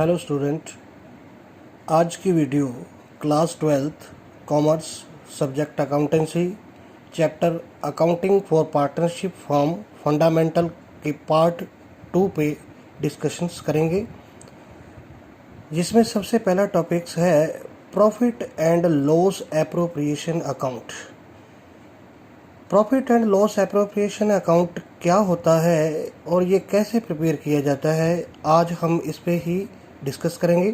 Hello student, आज की video class 12th commerce subject accountancy chapter accounting for partnership form fundamental के part 2 पे discussions करेंगे, जिसमें सबसे पहला टॉपिक्स है profit and loss appropriation account. Profit and loss appropriation account क्या होता है और ये कैसे प्रिपेयर किया जाता है, आज हम इस पे ही डिस्कस करेंगे।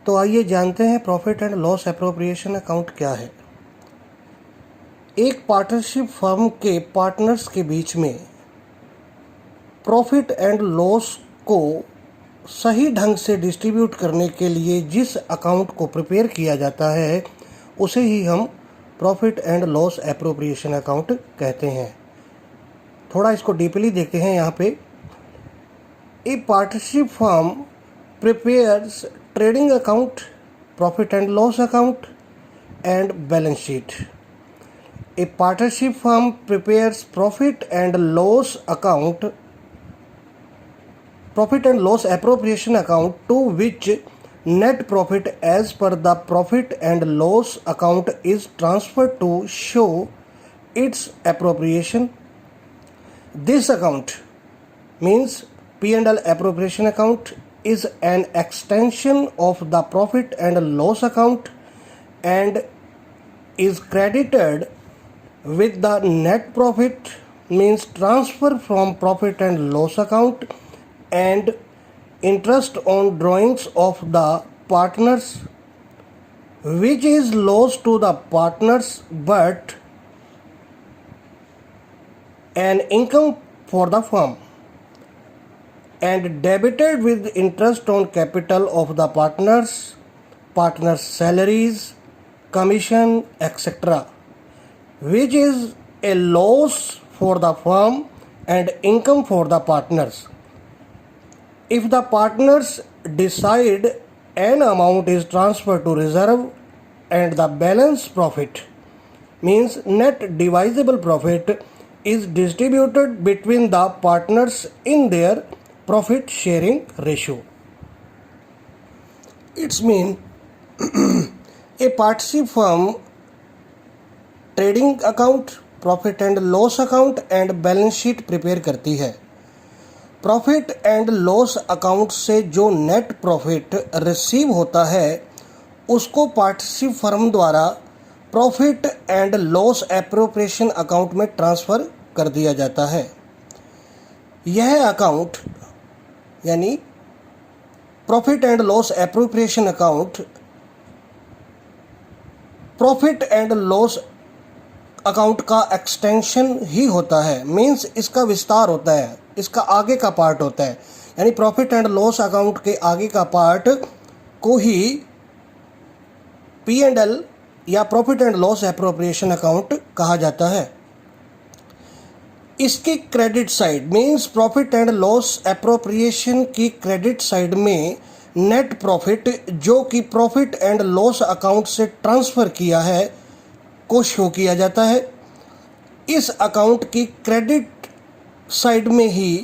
तो आइए जानते हैं profit and loss appropriation account क्या है। एक पार्टनरशिप फर्म के पार्टनर्स के बीच में प्रॉफिट एंड लॉस को सही ढंग से डिस्ट्रीब्यूट करने के लिए जिस अकाउंट को प्रिपेयर किया जाता है उसे ही हम profit and loss appropriation account कहते हैं। थोड़ा इसको डीपली देखते हैं। यहाँ पे A partnership firm prepares trading account, profit and loss account, and balance sheet. A partnership firm prepares profit and loss account, profit and loss appropriation account, to which net profit as per the profit and loss account is transferred to show its appropriation. This account means P&L appropriation account is an extension of the profit and loss account and is credited with the net profit, means transfer from profit and loss account and interest on drawings of the partners, which is loss to the partners but an income for the firm, and debited with interest on capital of the partners, partners' salaries, commission, etc., which is a loss for the firm and income for the partners. If the partners decide an amount is transferred to reserve and the balance profit, means net divisible profit, is distributed between the partners in their profit sharing ratio. It's mean a partnership firm trading account, profit and loss account and balance sheet prepare करती है। Profit and loss account से जो net profit receive होता है उसको partnership firm द्वारा profit and loss appropriation account में transfer कर दिया जाता है। यह अकाउंट यानी profit and loss appropriation account profit and loss account का एक्सटेंशन ही होता है, मीन्स इसका विस्तार होता है, इसका आगे का पार्ट होता है। यानी प्रॉफिट एंड लॉस अकाउंट के आगे का पार्ट को ही P&L या profit and loss appropriation account कहा जाता है। इसकी credit side means profit and loss appropriation की क्रेडिट साइड में नेट प्रॉफिट जो कि प्रॉफिट एंड लॉस अकाउंट से ट्रांसफ़र किया है को शो किया जाता है। इस अकाउंट की क्रेडिट साइड में ही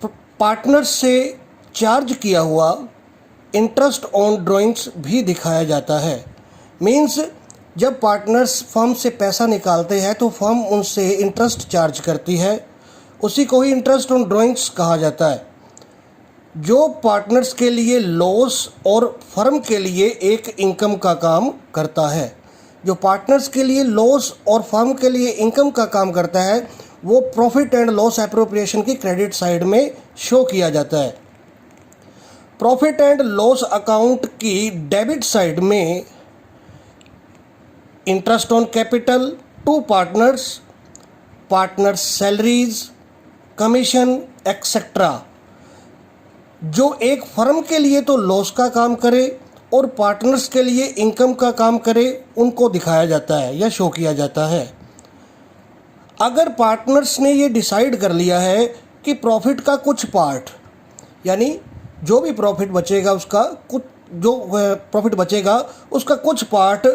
पार्टनर्स से चार्ज किया हुआ इंटरेस्ट ऑन ड्राइंग्स भी दिखाया जाता है। मीन्स जब पार्टनर्स फर्म से पैसा निकालते हैं तो फर्म उनसे इंटरेस्ट चार्ज करती है, उसी को ही इंटरेस्ट ऑन ड्राइंग्स कहा जाता है, जो पार्टनर्स के लिए लॉस और फर्म के लिए एक इनकम का काम करता है। जो पार्टनर्स के लिए लॉस और फर्म के लिए इनकम का काम करता है वो प्रॉफिट एंड लॉस एप्रोप्रिएशन की क्रेडिट साइड में शो किया जाता है। प्रॉफिट एंड लॉस अकाउंट की डेबिट साइड में interest on capital to partners, partners salaries, commission etcetera, जो एक फर्म के लिए तो लॉस का काम करे और पार्टनर्स के लिए इनकम का काम करे, उनको दिखाया जाता है या शो किया जाता है। अगर पार्टनर्स ने ये डिसाइड कर लिया है कि प्रॉफिट का कुछ पार्ट, यानी जो भी प्रॉफिट बचेगा उसका कुछ, जो प्रॉफिट बचेगा उसका कुछ पार्ट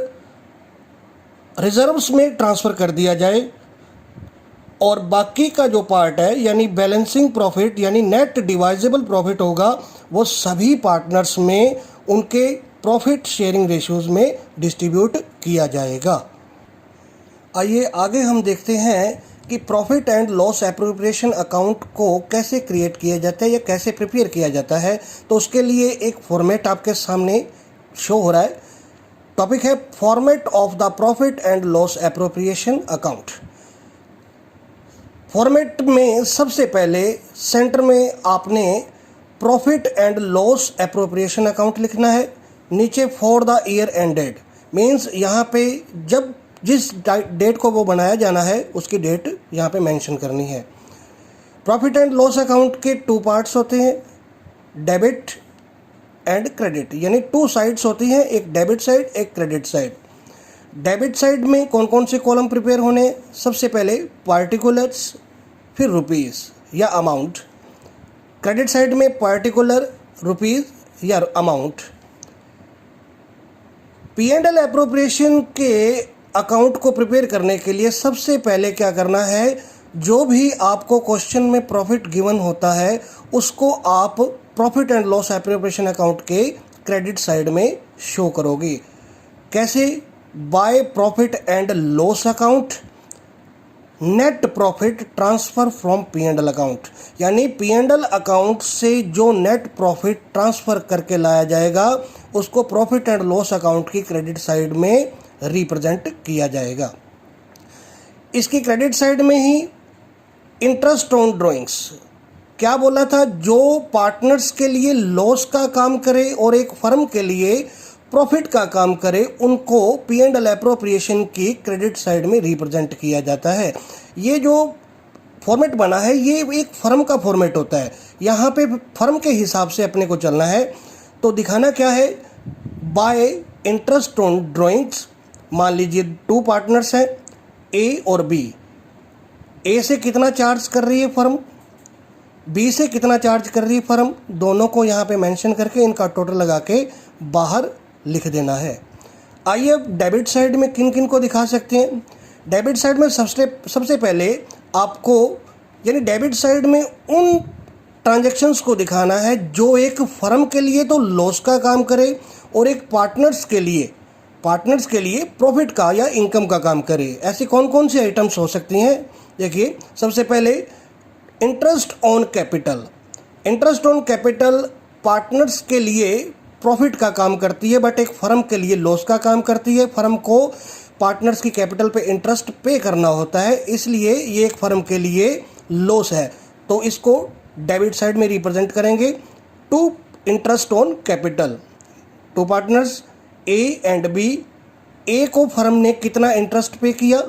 रिजर्व्स में ट्रांसफ़र कर दिया जाए और बाकी का जो पार्ट है यानी बैलेंसिंग प्रॉफिट यानी नेट डिवाइजेबल प्रॉफिट होगा, वो सभी पार्टनर्स में उनके प्रॉफिट शेयरिंग रेशियोज में डिस्ट्रीब्यूट किया जाएगा। आइए आगे हम देखते हैं कि profit and loss appropriation account को कैसे क्रिएट किया जाता है या कैसे प्रिपेयर किया जाता है। तो उसके लिए एक फॉर्मेट आपके सामने शो हो रहा है। टॉपिक है format of the profit and loss appropriation account. Format में सबसे पहले सेंटर में आपने profit and loss appropriation account लिखना है। नीचे for the year ended means यहाँ पे जब जिस डेट को वो बनाया जाना है उसकी डेट यहाँ पे मेंशन करनी है। प्रॉफिट एंड लॉस अकाउंट के 2 पार्ट्स होते हैं, डेबिट एंड क्रेडिट, यानी 2 साइड्स होती हैं, एक डेबिट साइड एक क्रेडिट साइड। डेबिट साइड में कौन कौन से कॉलम प्रिपेयर होने, सबसे पहले पार्टिकुलर्स, फिर रुपीस या अमाउंट। क्रेडिट साइड में पार्टिकुलर, रुपीस या अमाउंट। P&L एप्रोप्रिएशन के अकाउंट को प्रिपेयर करने के लिए सबसे पहले क्या करना है, जो भी आपको क्वेश्चन में प्रॉफिट गिवन होता है उसको आप profit and loss appropriation account के क्रेडिट साइड में शो करोगे। कैसे? By profit and loss account net profit transfer from P&L account, यानी P&L अकाउंट से जो नेट प्रॉफिट ट्रांसफर करके लाया जाएगा उसको प्रॉफिट एंड लॉस अकाउंट की क्रेडिट साइड में रिप्रेजेंट किया जाएगा। इसकी क्रेडिट साइड में ही इंटरेस्ट ऑन ड्राइंग्स, क्या बोला था, जो पार्टनर्स के लिए लॉस का काम करे और एक फर्म के लिए प्रॉफिट का काम करे उनको P&L एप्रोप्रिएशन की क्रेडिट साइड में रिप्रेजेंट किया जाता है। ये जो फॉर्मेट बना है ये एक फर्म का फॉर्मेट होता है, यहाँ पे फर्म के हिसाब से अपने को चलना है। तो दिखाना क्या है, बाय इंटरेस्ट ऑन ड्राइंग्स। मान लीजिए 2 पार्टनर्स हैं ए और बी। ए से कितना चार्ज कर रही है फर्म, बी से कितना चार्ज कर रही है फर्म, दोनों को यहाँ पे मेंशन करके इनका टोटल लगा के बाहर लिख देना है। आइए अब डेबिट साइड में किन किन को दिखा सकते हैं। डेबिट साइड में सबसे पहले आपको यानी डेबिट साइड में उन ट्रांजैक्शंस को दिखाना है जो एक फर्म के लिए तो लॉस का काम करे और एक पार्टनर्स के लिए प्रॉफिट का या इनकम का काम करे। ऐसी कौन कौन सी आइटम्स हो सकती हैं, देखिए। सबसे पहले interest on capital. Interest on capital partners के लिए प्रॉफिट का काम करती है बट एक फर्म के लिए लॉस का काम करती है। फर्म को पार्टनर्स की कैपिटल पे इंटरेस्ट पे करना होता है, इसलिए ये एक फर्म के लिए लॉस है, तो इसको डेबिट साइड में रिप्रेजेंट करेंगे। To interest on capital, 2 partners A and B. A को फर्म ने कितना इंटरेस्ट पे किया,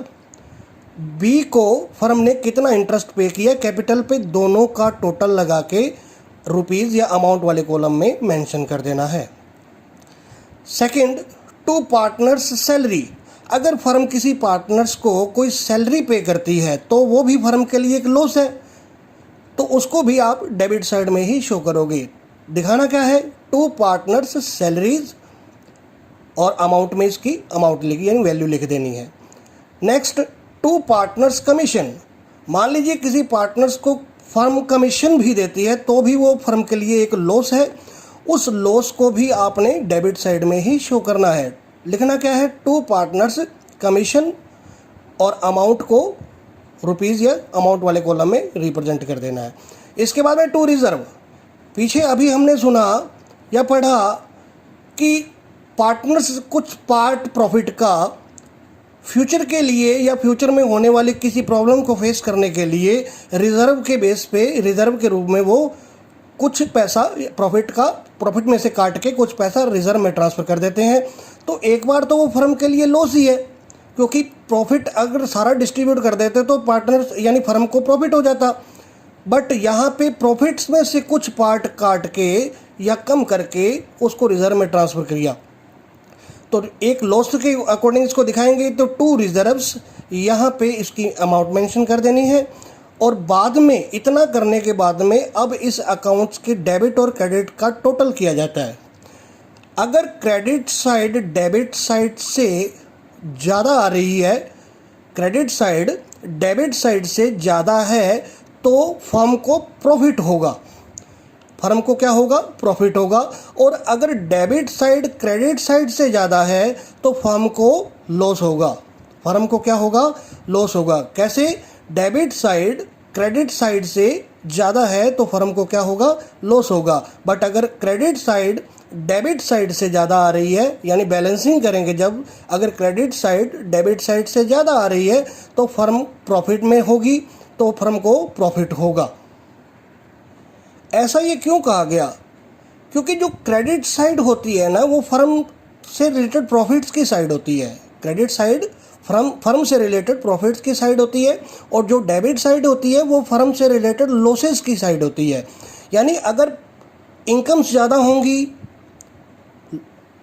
बी को फर्म ने कितना इंटरेस्ट पे किया, कैपिटल पे दोनों का टोटल लगा के रुपीज़ या अमाउंट वाले कॉलम में मेंशन कर देना है। Second, 2 partners salary. अगर फर्म किसी पार्टनर्स को कोई सैलरी पे करती है तो वो भी फर्म के लिए एक लॉस है, तो उसको भी आप डेबिट साइड में ही शो करोगे। दिखाना क्या है, 2 पार्टनर्स सैलरीज और अमाउंट में इसकी अमाउंट लिखी यानी वैल्यू लिख देनी है। Next, 2 partners commission. मान लीजिए किसी पार्टनर्स को फर्म कमीशन भी देती है तो भी वो फर्म के लिए एक लॉस है, उस लॉस को भी आपने डेबिट साइड में ही शो करना है। लिखना क्या है, 2 पार्टनर्स कमीशन और अमाउंट को रुपीज़ या अमाउंट वाले कॉलम में रिप्रेजेंट कर देना है। इसके बाद में 2 रिजर्व। पीछे अभी हमने सुना या पढ़ा कि पार्टनर्स कुछ पार्ट प्रॉफिट का फ्यूचर के लिए या फ्यूचर में होने वाली किसी प्रॉब्लम को फेस करने के लिए रिजर्व के बेस पे, रिजर्व के रूप में वो कुछ पैसा प्रॉफिट में से काट के कुछ पैसा रिजर्व में ट्रांसफ़र कर देते हैं। तो एक बार तो वो फर्म के लिए लॉस ही है, क्योंकि प्रॉफिट अगर सारा डिस्ट्रीब्यूट कर देते तो पार्टनर्स यानी फर्म को प्रॉफिट हो जाता, बट यहाँ पे प्रॉफिट्स में से कुछ पार्ट काट के या कम करके उसको रिजर्व में ट्रांसफ़र किया, तो एक लॉस के अकॉर्डिंग इसको दिखाएंगे। तो 2 रिजर्व्स यहाँ पे इसकी अमाउंट मेंशन कर देनी है और बाद में इतना करने के बाद में अब इस अकाउंट्स के डेबिट और क्रेडिट का टोटल किया जाता है। अगर क्रेडिट साइड डेबिट साइड से ज़्यादा आ रही है, क्रेडिट साइड डेबिट साइड से ज़्यादा है तो फर्म को प्रॉफिट होगा, फर्म को क्या होगा, प्रॉफिट होगा। और अगर डेबिट साइड क्रेडिट साइड से ज़्यादा है तो फर्म को लॉस होगा, फर्म को क्या होगा, लॉस होगा। कैसे, डेबिट साइड क्रेडिट साइड से ज़्यादा है तो फर्म को क्या होगा, लॉस होगा। बट अगर क्रेडिट साइड डेबिट साइड से ज़्यादा आ रही है, यानी बैलेंसिंग करेंगे जब, अगर क्रेडिट साइड डेबिट साइड से ज़्यादा आ रही है तो फर्म प्रॉफिट में होगी, तो फर्म को प्रॉफिट होगा। ऐसा ये क्यों कहा गया, क्योंकि जो क्रेडिट साइड होती है ना वो फर्म से रिलेटेड प्रॉफिट्स की साइड होती है, क्रेडिट साइड फर्म से रिलेटेड प्रॉफिट्स की साइड होती है, और जो डेबिट साइड होती है वो फर्म से रिलेटेड लॉसेस की साइड होती है। यानी अगर इनकम्स ज़्यादा होंगी,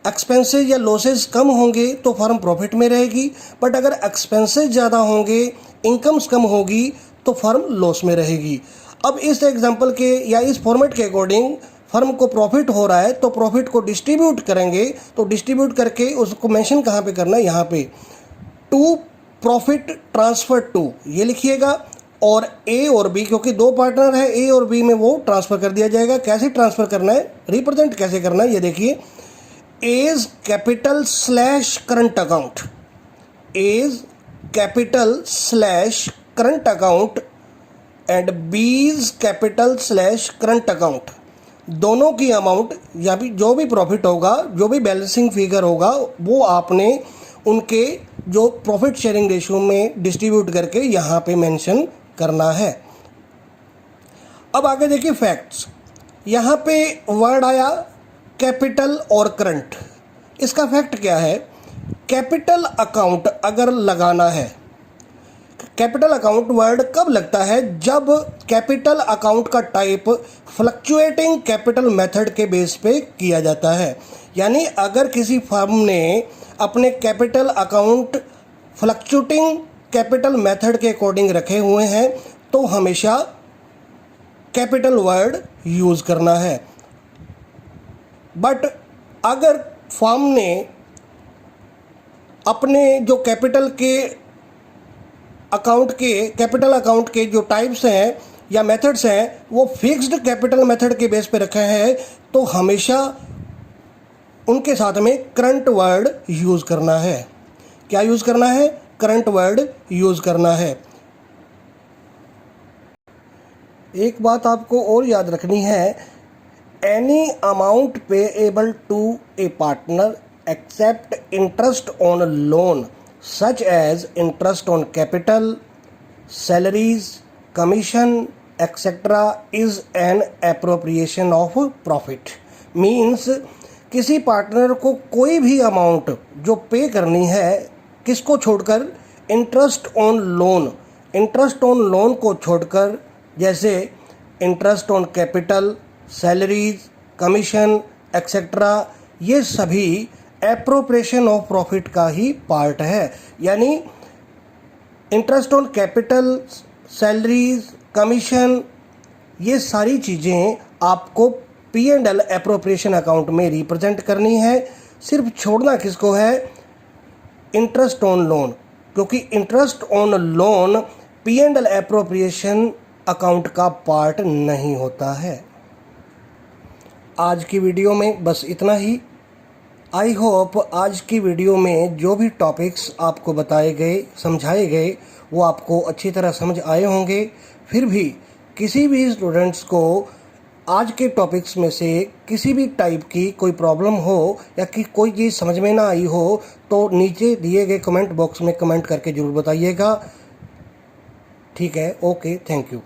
एक्सपेंसेस या लॉसेस कम होंगे तो फर्म प्रॉफिट में रहेगी, बट अगर एक्सपेंसेस ज़्यादा होंगे, इनकम्स कम होगी तो फर्म लॉस में रहेगी। अब इस एग्जांपल के या इस फॉर्मेट के अकॉर्डिंग फर्म को प्रॉफिट हो रहा है तो प्रॉफिट को डिस्ट्रीब्यूट करेंगे, तो डिस्ट्रीब्यूट करके उसको मेंशन कहाँ पे करना है, यहाँ पे टू प्रॉफिट ट्रांसफर टू, ये लिखिएगा। और ए और बी, क्योंकि दो पार्टनर है ए और बी में, वो ट्रांसफ़र कर दिया जाएगा। कैसे ट्रांसफ़र करना है, रिप्रेजेंट कैसे करना है, ये देखिए। As capital slash current account, as capital slash current account and B's capital slash current account, दोनों की अमाउंट या भी जो भी प्रॉफिट होगा, जो भी बैलेंसिंग फिगर होगा, वो आपने उनके जो प्रॉफिट शेयरिंग रेशियो में डिस्ट्रीब्यूट करके यहाँ पे मेंशन करना है। अब आगे देखिए फैक्ट्स। यहाँ पे वर्ड आया कैपिटल और करंट, इसका फैक्ट क्या है, कैपिटल अकाउंट अगर लगाना है, कैपिटल अकाउंट वर्ड कब लगता है, जब कैपिटल अकाउंट का टाइप फ्लक्चुएटिंग कैपिटल मेथड के बेस पे किया जाता है। यानी अगर किसी फर्म ने अपने capital account fluctuating capital method के अकॉर्डिंग रखे हुए हैं तो हमेशा कैपिटल वर्ड यूज़ करना है। बट अगर फर्म ने अपने जो कैपिटल अकाउंट के जो टाइप्स हैं या मेथड्स हैं वो फिक्स्ड कैपिटल मेथड के बेस पे रखे हैं तो हमेशा उनके साथ में करंट वर्ड यूज़ करना है। क्या यूज़ करना है, करंट वर्ड यूज़ करना है। एक बात आपको और याद रखनी है, any amount payable to a partner except interest on loan such as interest on capital, salaries, commission, etc. is an appropriation of profit. Means किसी पार्टनर को कोई भी अमाउंट जो पे करनी है, किसको छोड़कर, interest on loan, interest on loan को छोड़कर, जैसे interest on capital, salaries, commission etcetera, ये सभी एप्रोप्रिएशन ऑफ प्रॉफिट का ही पार्ट है। यानी interest on capital, salaries, commission, ये सारी चीज़ें आपको P&L एप्रोप्रिएशन अकाउंट में रिप्रेजेंट करनी है। सिर्फ छोड़ना किसको है, इंटरेस्ट ऑन लोन, क्योंकि interest on loan P&L appropriation account का पार्ट नहीं होता है। आज की वीडियो में बस इतना ही। आई होप आज की वीडियो में जो भी टॉपिक्स आपको बताए गए, समझाए गए, वो आपको अच्छी तरह समझ आए होंगे। फिर भी किसी भी स्टूडेंट्स को आज के टॉपिक्स में से किसी भी टाइप की कोई प्रॉब्लम हो या कि कोई चीज़ समझ में ना आई हो तो नीचे दिए गए कमेंट बॉक्स में कमेंट करके ज़रूर बताइएगा। ठीक है, ओके, थैंक यू।